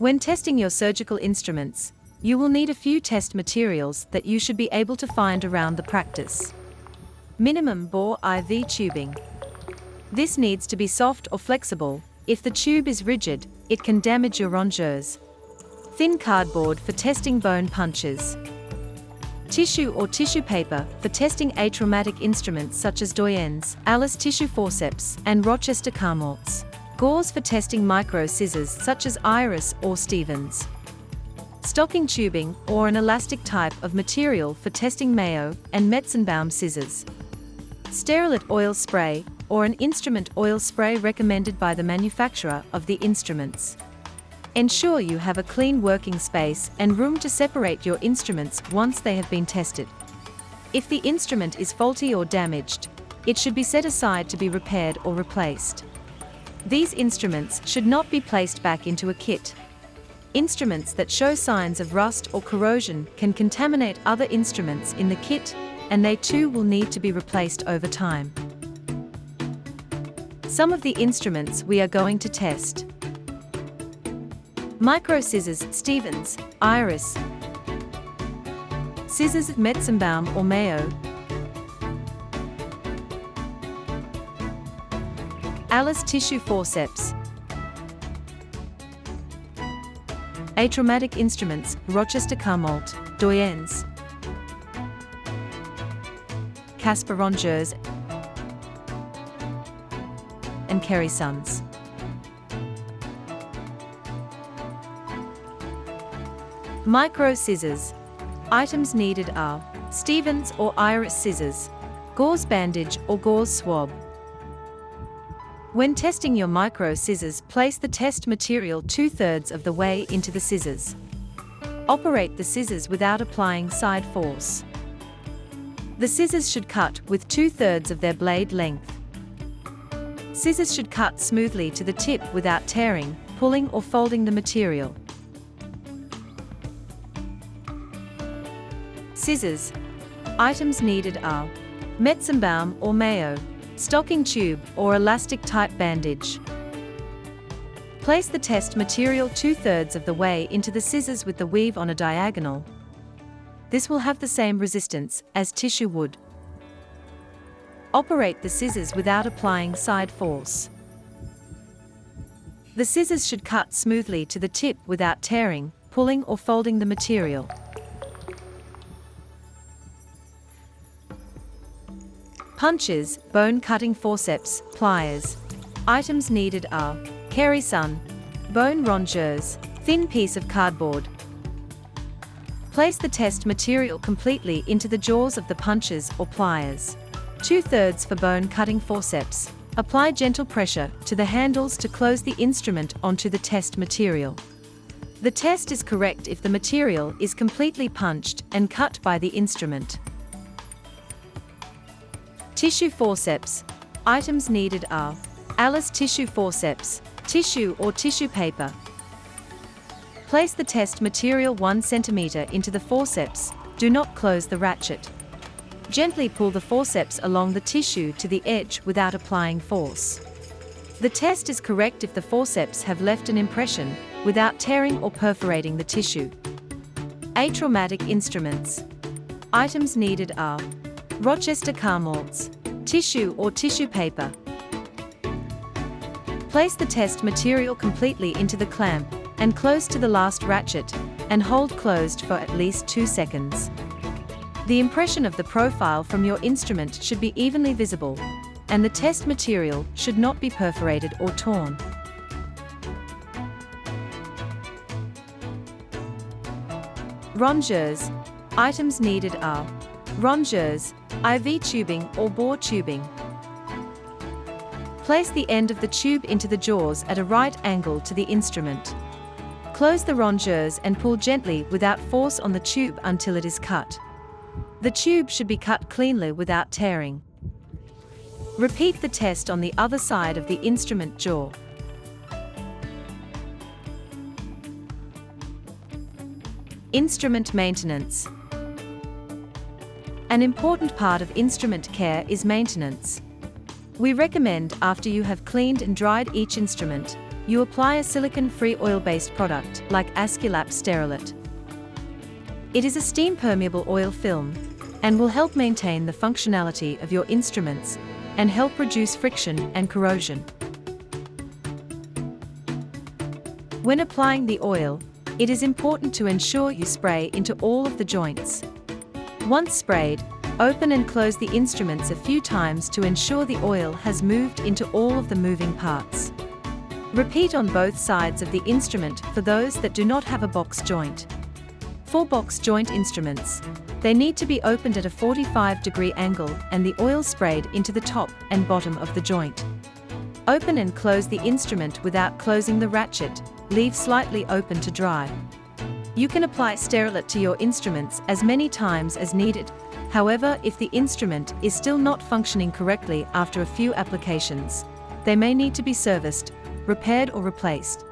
When testing your surgical instruments, you will need a few test materials that you should be able to find around the practice. Minimum bore IV tubing. This needs to be soft or flexible. If the tube is rigid, it can damage your rongeurs. Thin cardboard for testing bone punches. Tissue or tissue paper for testing atraumatic instruments such as doyens, Alice tissue forceps, and Rochester Carmorts. Gauze for testing micro scissors such as Iris or Stevens. Stocking tubing or an elastic type of material for testing Mayo and Metzenbaum scissors. Sterilite oil spray or an instrument oil spray recommended by the manufacturer of the instruments. Ensure you have a clean working space and room to separate your instruments once they have been tested. If the instrument is faulty or damaged, it should be set aside to be repaired or replaced. These instruments should not be placed back into a kit. Instruments that show signs of rust or corrosion can contaminate other instruments in the kit, and they too will need to be replaced over time. Some of the instruments we are going to test. Micro scissors, Stevens, Iris. Scissors, Metzenbaum or Mayo. Alice tissue forceps. Atraumatic instruments, Rochester Carmort, doyens. Casper rongeurs and Kerry Sons. Micro scissors. Items needed are Stevens or Iris scissors, gauze bandage or gauze swab. When testing your micro scissors, place the test material 2/3 of the way into the scissors. Operate the scissors without applying side force. The scissors should cut with 2/3 of their blade length. Scissors should cut smoothly to the tip without tearing, pulling or folding the material. Scissors. Items needed are Metzenbaum or Mayo, stocking tube or elastic type bandage. Place the test material 2/3 of the way into the scissors with the weave on a diagonal. This will have the same resistance as tissue would. Operate the scissors without applying side force. The scissors should cut smoothly to the tip without tearing, pulling or folding the material. Punches, bone cutting forceps, pliers. Items needed are Kerry Sun, bone rongeurs, thin piece of cardboard. Place the test material completely into the jaws of the punches or pliers. 2/3 for bone cutting forceps. Apply gentle pressure to the handles to close the instrument onto the test material. The test is correct if the material is completely punched and cut by the instrument. Tissue forceps. Items needed are Alice tissue forceps, tissue or tissue paper. Place the test material 1 cm into the forceps. Do not close the ratchet. Gently pull the forceps along the tissue to the edge without applying force. The test is correct if the forceps have left an impression, without tearing or perforating the tissue. Atraumatic instruments. Items needed are Rochester Carmorts, tissue or tissue paper. Place the test material completely into the clamp, and close to the last ratchet, and hold closed for at least 2 seconds. The impression of the profile from your instrument should be evenly visible, and the test material should not be perforated or torn. Rongeurs. Items needed are rongeurs, IV tubing or bore tubing. Place the end of the tube into the jaws at a right angle to the instrument. Close the rongeurs and pull gently without force on the tube until it is cut. The tube should be cut cleanly without tearing. Repeat the test on the other side of the instrument jaw. Instrument maintenance. An important part of instrument care is maintenance. We recommend after you have cleaned and dried each instrument, you apply a silicone-free oil-based product like Aesculap Sterilit. It is a steam-permeable oil film and will help maintain the functionality of your instruments and help reduce friction and corrosion. When applying the oil, it is important to ensure you spray into all of the joints. Once sprayed, open and close the instruments a few times to ensure the oil has moved into all of the moving parts. Repeat on both sides of the instrument for those that do not have a box joint. For box joint instruments, they need to be opened at a 45-degree angle and the oil sprayed into the top and bottom of the joint. Open and close the instrument without closing the ratchet, leave slightly open to dry. You can apply Sterilit to your instruments as many times as needed. However, if the instrument is still not functioning correctly after a few applications, they may need to be serviced, repaired or replaced.